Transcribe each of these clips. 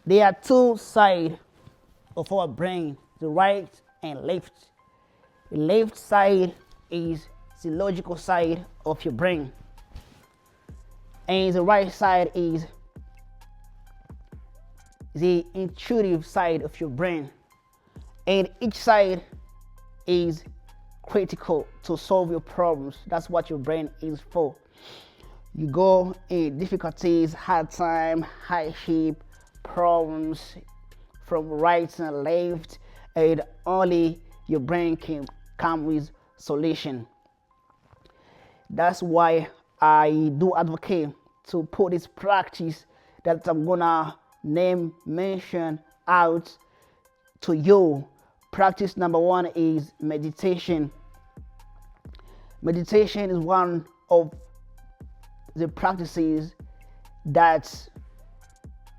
There are two sides of our brain, the right and left. The left side is the logical side of your brain, and the right side is the intuitive side of your brain. And each side is critical to solve your problems. That's what your brain is for. You go in difficulties, hard time, hardship, problems from right and left, and only your brain can come with solution. That's why I do advocate to put this practice that I'm gonna mention out to you. Practice number one is meditation. Meditation is one of the practices that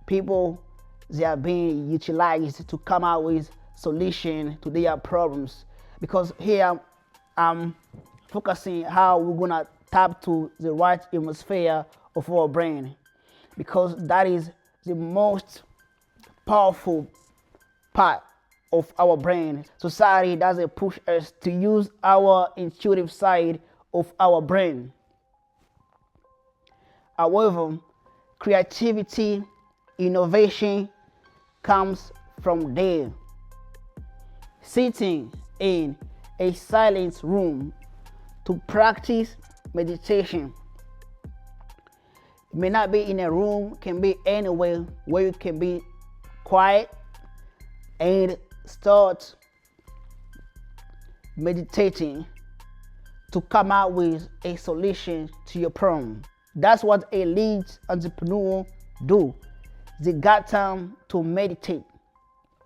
people, they are being utilized to come out with solution to their problems. Because here I'm focusing how we're gonna tap to the right hemisphere of our brain, because that is the most powerful part of our brain. Society doesn't push us to use our intuitive side of our brain. However, creativity, innovation comes from there. Sitting in a silent room to practice meditation. It may not be in a room, can be anywhere where you can be quiet and start meditating to come out with a solution to your problem. That's what elite entrepreneurs do. They got time to meditate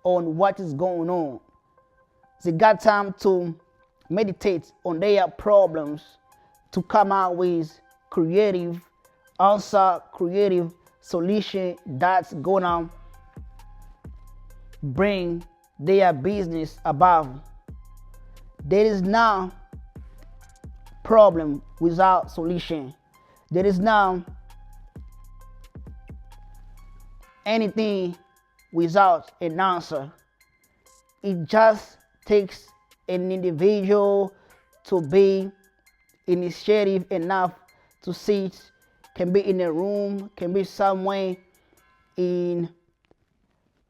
on what is going on. They got time to meditate on their problems to come out with creative answer, creative solution that's gonna bring their business above. There is no problem without solution. There is no anything without an answer. It just takes an individual to be initiative enough to sit, can be in a room, can be somewhere in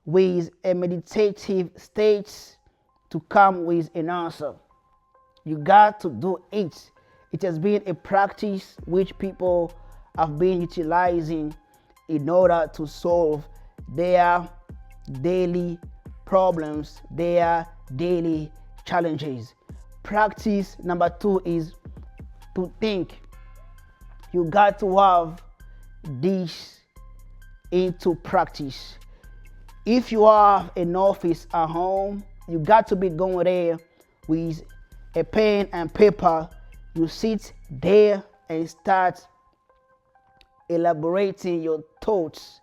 with a meditative state to come with an answer. You got to do it. It has been a practice which people have been utilizing in order to solve their daily problems, their daily challenges. Practice number two is to think. You got to have this into practice. If you have an office at home, you got to be going there with a pen and paper. You sit there and start elaborating your thoughts,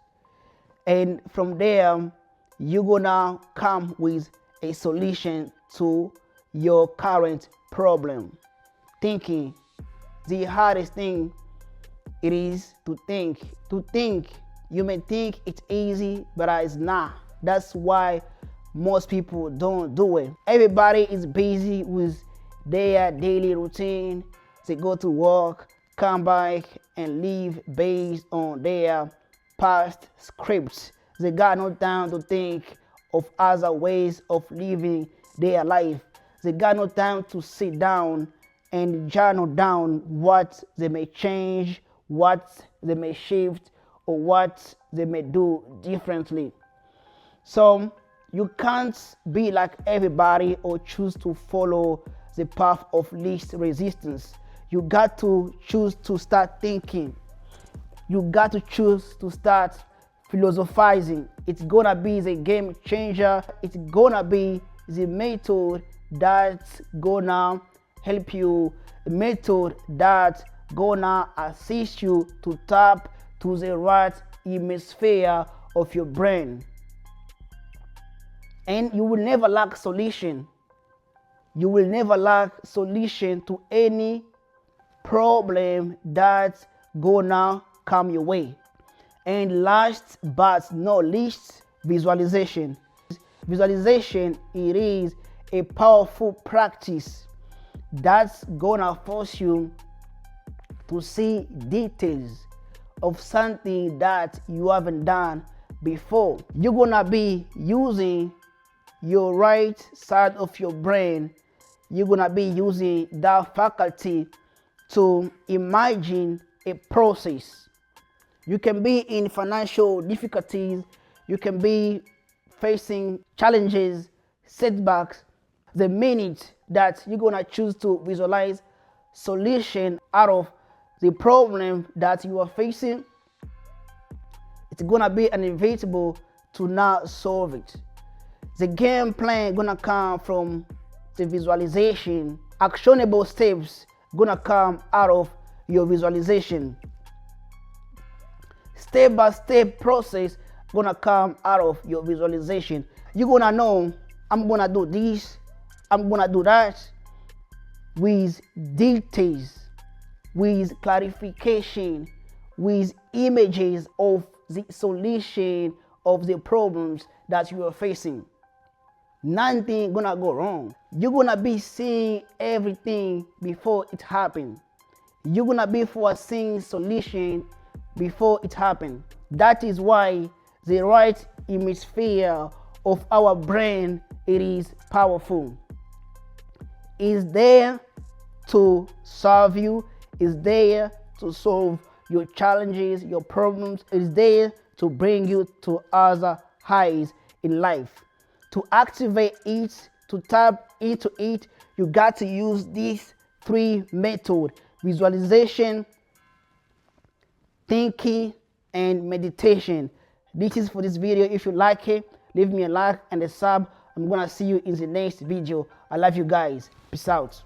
and from there you're gonna come with a solution to your current problem. Thinking, the hardest thing it is to think. You may think it's easy, but it's not. That's why most people don't do it. Everybody is busy with their daily routine. They go to work, come back, and live based on their past scripts. They got no time to think of other ways of living their life. They got no time to sit down and journal down what they may change, what they may shift, or what they may do differently. So you can't be like everybody or choose to follow the path of least resistance. You got to choose to start thinking. You got to choose to start philosophizing. It's gonna be the game changer. It's gonna be the method that's gonna help you, the method that's gonna assist you to tap to the right hemisphere of your brain. And you will never lack solution. You will never lack solution to any problem that's gonna come your way. And last but not least, visualization. Visualization, it is a powerful practice that's gonna force you to see details of something that you haven't done before. You're gonna be using your right side of your brain. You're gonna be using that faculty to imagine a process. You can be in financial difficulties, you can be facing challenges, setbacks. The minute that you're gonna choose to visualize solution out of the problem that you are facing, it's gonna be inevitable to not solve it. The game plan gonna come from the visualization. Actionable steps gonna come out of your visualization. Step-by-step process gonna come out of your visualization. You're gonna know, I'm gonna do this, I'm gonna do that, with details, with clarification, with images of the solution of the problems that you are facing. Nothing gonna go wrong. You're gonna be seeing everything before it happens. You're gonna be foreseeing solution before it happens. That is why the right hemisphere of our brain, it is powerful. It's there to serve you, is there to solve your challenges, your problems, is there to bring you to other highs in life. To activate it, to tap into it, you got to use these three methods: visualization, thinking, and meditation. This is for this video. If you like it, leave me a like and a sub. I'm gonna see you in the next video. I love you guys. Peace out.